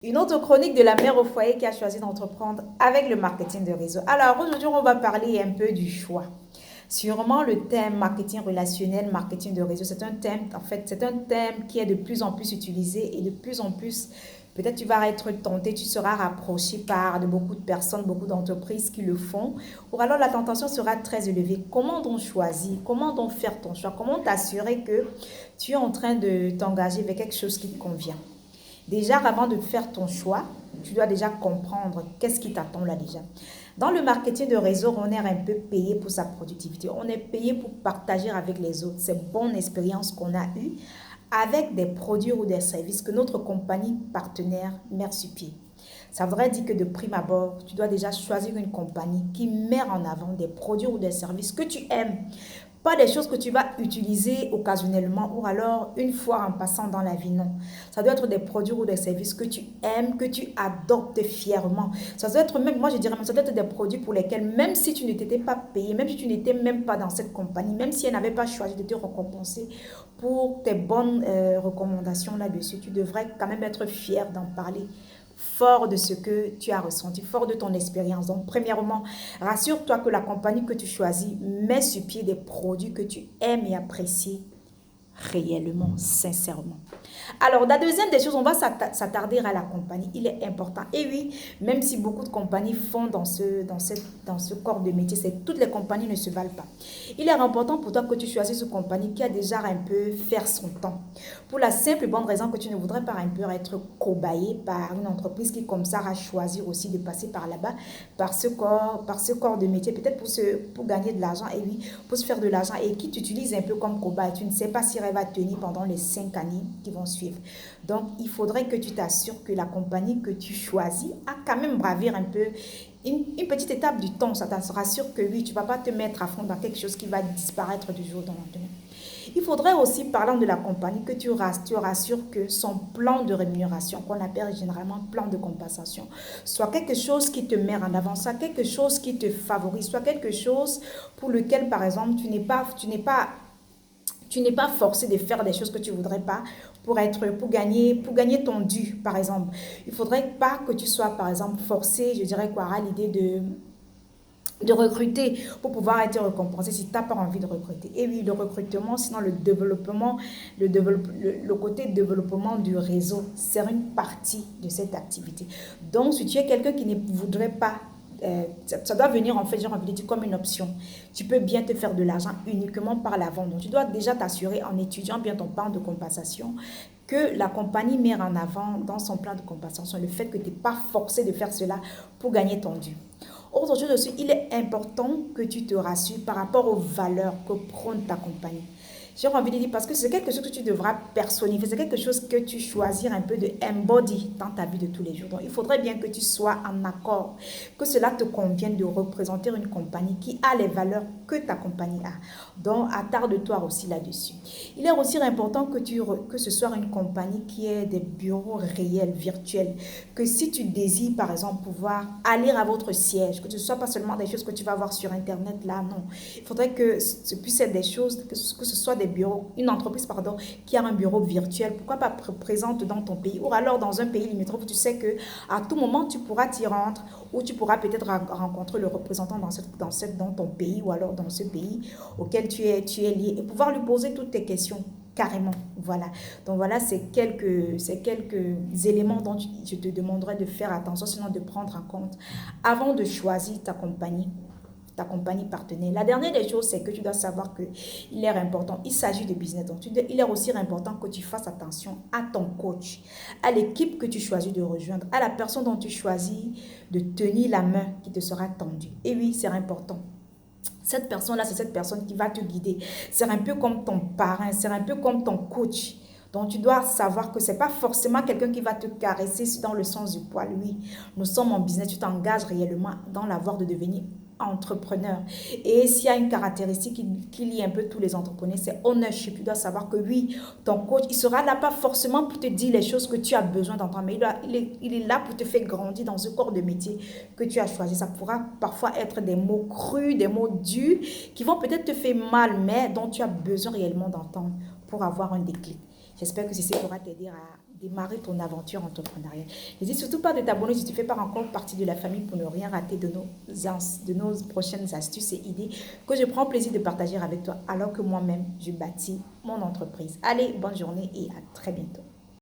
Une autre chronique de la mère au foyer qui a choisi d'entreprendre avec le marketing de réseau. Alors aujourd'hui, on va parler un peu du choix. Sûrement le thème marketing relationnel, marketing de réseau, c'est un thème, en fait, c'est un thème qui est de plus en plus utilisé et de plus en plus, peut-être tu vas être tenté, tu seras rapproché par de beaucoup de personnes, beaucoup d'entreprises qui le font, ou alors la tentation sera très élevée. Comment donc choisir? Comment donc faire ton choix? Comment t'assurer que tu es en train de t'engager vers quelque chose qui te convient? Déjà, avant de faire ton choix, tu dois déjà comprendre qu'est-ce qui t'attend là déjà. Dans le marketing de réseau, on est un peu payé pour sa productivité. On est payé pour partager avec les autres ces bonnes expériences qu'on a eues avec des produits ou des services que notre compagnie partenaire met sur pied. Ça voudrait dire que de prime abord, tu dois déjà choisir une compagnie qui met en avant des produits ou des services que tu aimes. Pas des choses que tu vas utiliser occasionnellement ou alors une fois en passant dans la vie, non. Ça doit être des produits ou des services que tu aimes, que tu adoptes fièrement. Ça doit être même, moi je dirais, ça doit être des produits pour lesquels, même si tu ne t'étais pas payé, même si tu n'étais même pas dans cette compagnie, même si elle n'avait pas choisi de te récompenser pour tes bonnes recommandations là-dessus, tu devrais quand même être fier d'en parler, fort de ce que tu as ressenti, fort de ton expérience. Donc, premièrement, rassure-toi que la compagnie que tu choisis met sur pied des produits que tu aimes et apprécies réellement, sincèrement. Alors, la deuxième des choses, on va s'attarder à la compagnie. Il est important. Et oui, même si beaucoup de compagnies font dans ce corps de métier, c'est que toutes les compagnies ne se valent pas. Il est important pour toi que tu choisisses une compagnie qui a déjà un peu fait son temps. Pour la simple et bonne raison que tu ne voudrais pas un peu être cobayé par une entreprise qui, comme ça, va choisir aussi de passer par là-bas, par ce corps de métier, peut-être pour gagner de l'argent, et oui, pour se faire de l'argent, et qui t'utilise un peu comme cobaye. Tu ne sais pas si elle va tenir pendant les 5 années qui vont suivre. Donc, il faudrait que tu t'assures que la compagnie que tu choisis a quand même bravé un peu une petite étape du temps. Ça te rassure que oui, tu ne vas pas te mettre à fond dans quelque chose qui va disparaître du jour au lendemain. Il faudrait aussi, parlant de la compagnie, que tu rassures que son plan de rémunération, qu'on appelle généralement plan de compensation, soit quelque chose qui te met en avant, soit quelque chose qui te favorise, soit quelque chose pour lequel, par exemple, tu n'es pas forcé de faire des choses que tu ne voudrais pas pour gagner ton dû, par exemple. Il ne faudrait pas que tu sois, par exemple, forcé, je dirais quoi, à l'idée de recruter pour pouvoir être récompensé si tu n'as pas envie de recruter. Et oui, le recrutement, sinon le développement, le côté développement du réseau, c'est une partie de cette activité. Donc, si tu es quelqu'un qui ne voudrait pas, ça doit venir en fait, j'ai envie de dire, comme une option. Tu peux bien te faire de l'argent uniquement par la vente. Donc, tu dois déjà t'assurer en étudiant bien ton plan de compensation que la compagnie met en avant dans son plan de compensation le fait que tu n'es pas forcé de faire cela pour gagner ton dû. Autre chose aussi, il est important que tu te rassures par rapport aux valeurs que prône ta compagnie. J'ai envie de dire parce que c'est quelque chose que tu devras personnifier, c'est quelque chose que tu choisis un peu de embody dans ta vie de tous les jours. Donc, il faudrait bien que tu sois en accord, que cela te convienne de représenter une compagnie qui a les valeurs que ta compagnie a. Donc, attarde-toi aussi là-dessus. Il est aussi important que ce soit une compagnie qui ait des bureaux réels, virtuels, que si tu désires, par exemple, pouvoir aller à votre siège, que ce ne soit pas seulement des choses que tu vas voir sur Internet, là, non. Il faudrait que ce puisse être des choses, que ce soit des bureaux, une entreprise, pardon, qui a un bureau virtuel, pourquoi pas présente dans ton pays, ou alors dans un pays limitrophe où tu sais que à tout moment, tu pourras t'y rendre, ou tu pourras peut-être rencontrer le représentant dans ton pays, ou alors dans ce pays auquel tu es lié, et pouvoir lui poser toutes tes questions. Carrément, voilà. Donc voilà, c'est quelques éléments dont je te demanderai de faire attention, sinon de prendre en compte avant de choisir ta compagnie partenaire. La dernière des choses, c'est que tu dois savoir qu'il est important, il s'agit de business, donc il est aussi important que tu fasses attention à ton coach, à l'équipe que tu choisis de rejoindre, à la personne dont tu choisis de tenir la main qui te sera tendue. Et oui, c'est important. Cette personne-là, c'est cette personne qui va te guider. C'est un peu comme ton parrain, c'est un peu comme ton coach. Donc, tu dois savoir que ce n'est pas forcément quelqu'un qui va te caresser dans le sens du poil. Oui, nous sommes en business, tu t'engages réellement dans la voie de devenir entrepreneur. Et s'il y a une caractéristique qui lie un peu tous les entrepreneurs, c'est ownership. Tu dois savoir que oui, ton coach, il sera là pas forcément pour te dire les choses que tu as besoin d'entendre, mais il est là pour te faire grandir dans ce corps de métier que tu as choisi. Ça pourra parfois être des mots crus, des mots durs, qui vont peut-être te faire mal, mais dont tu as besoin réellement d'entendre pour avoir un déclic. J'espère que ceci pourra t'aider à démarrer ton aventure entrepreneuriale. N'hésite surtout pas de t'abonner si tu ne fais pas encore partie de la famille pour ne rien rater de nos prochaines astuces et idées que je prends plaisir de partager avec toi alors que moi-même, je bâtis mon entreprise. Allez, bonne journée et à très bientôt.